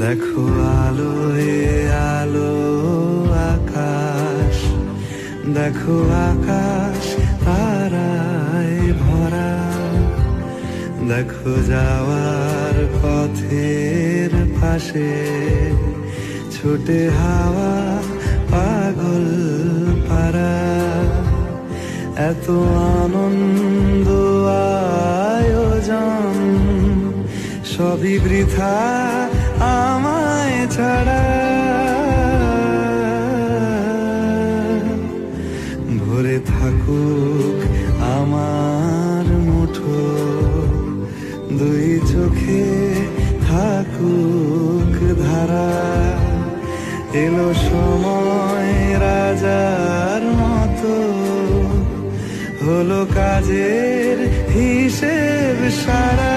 দেখো আলোয় আলো আকাশ, দেখো আকাশ তারায় ভরা, দেখো যাওয়ার পথের পাশে ছুটে হাওয়া পাগল পারা। এত আনন্দ আয়োজন সবই বৃথা আমায় ছাড়া। ভরে থাকুক আমার মুঠো, দুই চোখে থাকুক ধারা। এলো সময় রাজার মতো, হলো কাজের হিসেব সারা।